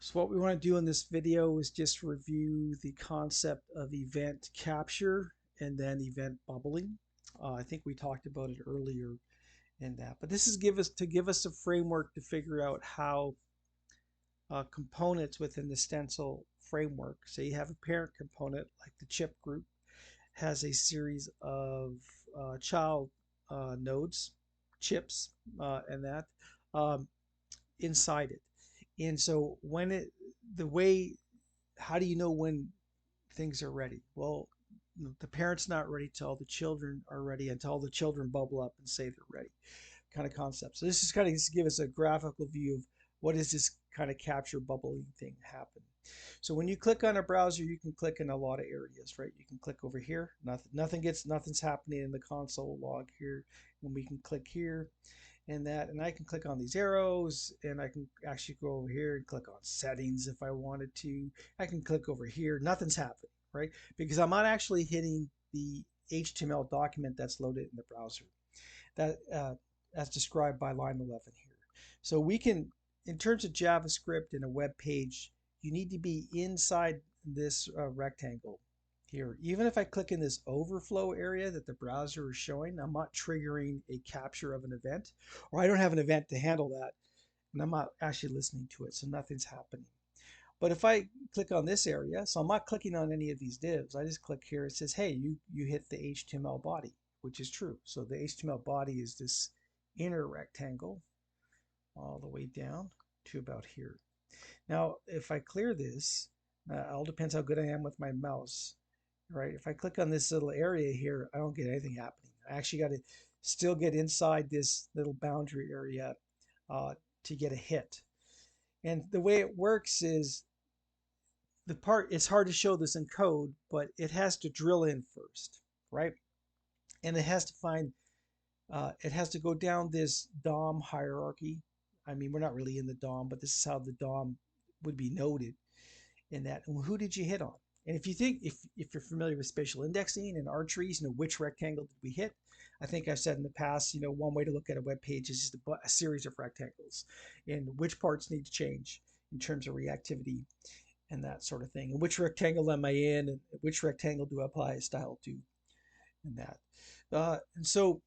So what we want to do in this video is just review the concept of event capture and then event bubbling. I think we talked about it earlier in that, but this is give us a framework to figure out how components within the Stencil framework. So you have a parent component like the chip group has a series of child nodes, chips, and that um, inside it. And so the way, how do you know when things are ready? Well, the parent's not ready till the children are ready, until the children bubble up and say they're ready, kind of concept. So this is kind of just give us a graphical view of what is this kind of capture bubbling thing happen. So when you click on a browser, you can click in a lot of areas, right? You can click over here, nothing's happening in the console log here. And we can click here and that, and I can click on these arrows, and I can actually go over here and click on settings if I wanted to. I can click over here, nothing's happening, right? Because I'm not actually hitting the HTML document that's loaded in the browser. That as described by line 11 here. So we can, in terms of JavaScript in a web page, you need to be inside this rectangle here. Even if I click in this overflow area that the browser is showing, I'm not triggering a capture of an event, or I don't have an event to handle that, and I'm not actually listening to it, so nothing's happening. But if I click on this area, so I'm not clicking on any of these divs, I just click here, it says, hey, you hit the HTML body, which is true. So the HTML body is this inner rectangle all the way down to about here. Now, if I clear this, it all depends how good I am with my mouse, right? If I click on this little area here, I don't get anything happening. I actually got to still get inside this little boundary area to get a hit. And the way it works is it's hard to show this in code, but it has to drill in first, right? And it has to go down this DOM hierarchy. I mean, we're not really in the DOM, but this is how the DOM would be noted in that. And who did you hit on? And if you're familiar with spatial indexing and R trees, which rectangle did we hit? I think I've said in the past, one way to look at a web page is just a series of rectangles, and which parts need to change in terms of reactivity and that sort of thing. And which rectangle am I in, and which rectangle do I apply a style to, and that. And so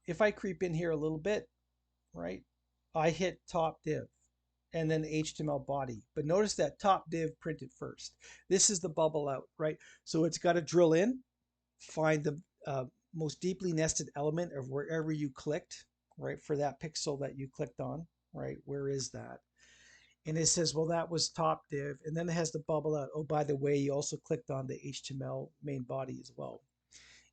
if I creep in here a little bit, right, I hit top div and then HTML body. But notice that top div printed first. This is the bubble out, right? So it's got to drill in, find the most deeply nested element of wherever you clicked, right, for that pixel that you clicked on, right? Where is that? And it says, well, that was top div. And then it has the bubble out. Oh, by the way, you also clicked on the HTML main body as well.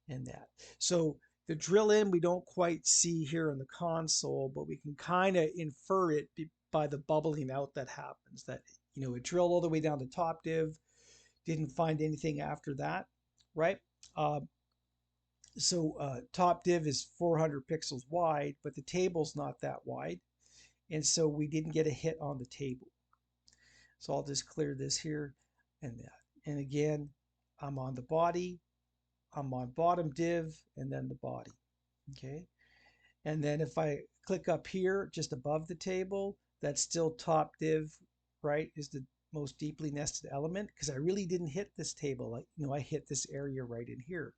And that. So the drill in, we don't quite see here in the console, but we can kind of infer it by the bubbling out that happens. That, it drilled all the way down to top div, didn't find anything after that, right? Top div is 400 pixels wide, but the table's not that wide. And so we didn't get a hit on the table. So I'll just clear this here and that. And again, I'm on the body, I'm on bottom div, and then the body. Okay. And then if I click up here just above the table, that's still top div, right? Is the most deeply nested element, because I really didn't hit this table. I hit this area right in here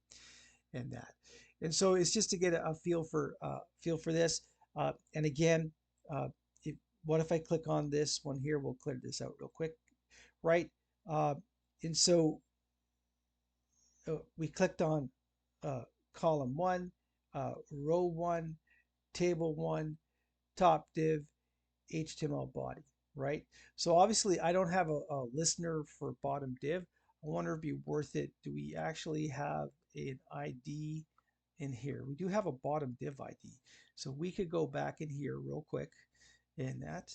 and that. And so it's just to get a feel for this. And again, uh, what if I click on this one here? We'll clear this out real quick, right? Uh, and so we clicked on column 1, row 1, table 1, top div, HTML body, right? So obviously I don't have a listener for bottom div. I wonder if it'd be worth it. Do we actually have an ID in here? We do have a bottom div ID. So we could go back in here real quick in that,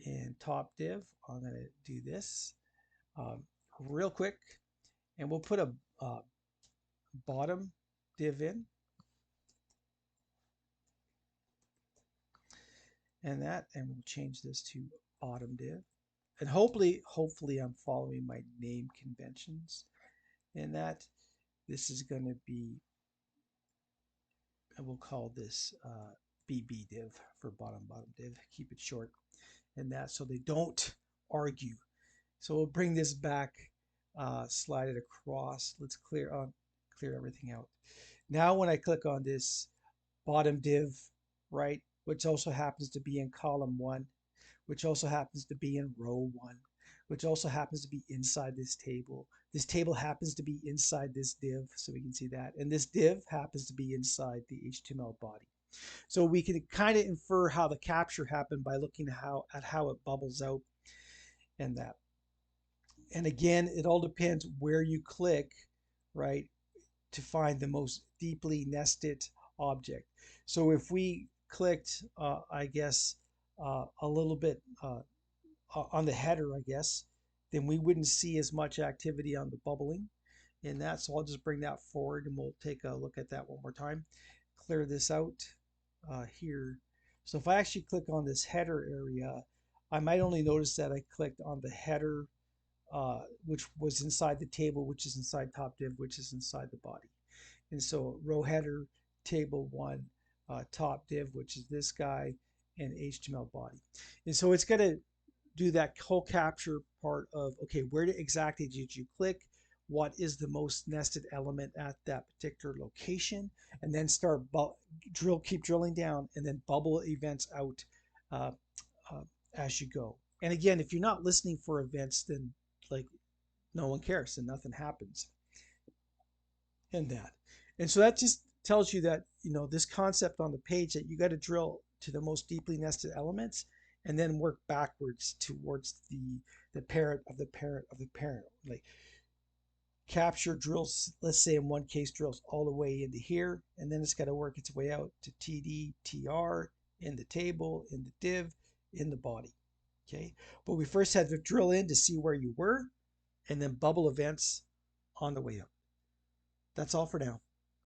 and top div. I'm going to do this real quick, and we'll put a bottom div in, and we'll change this to bottom div. And hopefully I'm following my name conventions in that. This is going to be, and we'll call this BB div for bottom div. Keep it short and that, so they don't argue So we'll bring this back, slide it across. Let's clear everything out. Now when I click on this bottom div, right, which also happens to be in column 1, which also happens to be in row 1, which also happens to be inside this table. This table happens to be inside this div, so we can see that. And this div happens to be inside the HTML body. So we can kind of infer how the capture happened by looking at how it bubbles out and that. And again, it all depends where you click, right, to find the most deeply nested object. So if we clicked, I guess, a little bit on the header, I guess, then we wouldn't see as much activity on the bubbling in that. So I'll just bring that forward and we'll take a look at that one more time. Clear this out here. So if I actually click on this header area, I might only notice that I clicked on the header, which was inside the table, which is inside top div, which is inside the body. And so row header, table 1, top div, which is this guy, and HTML body. And so it's going to do that whole capture part of, okay, where exactly did you click? What is the most nested element at that particular location? And then start keep drilling down and then bubble events out uh, uh, as you go. And again, if you're not listening for events, then like no one cares and nothing happens in that. And so that just tells you that, this concept on the page that you got to drill to the most deeply nested elements and then work backwards towards the parent of the parent of the parent. Like capture drills, let's say in one case drills all the way into here, and then it's got to work its way out to TD, TR, in the table, in the div, in the body. Okay, but we first had to drill in to see where you were, and then bubble events on the way up. That's all for now.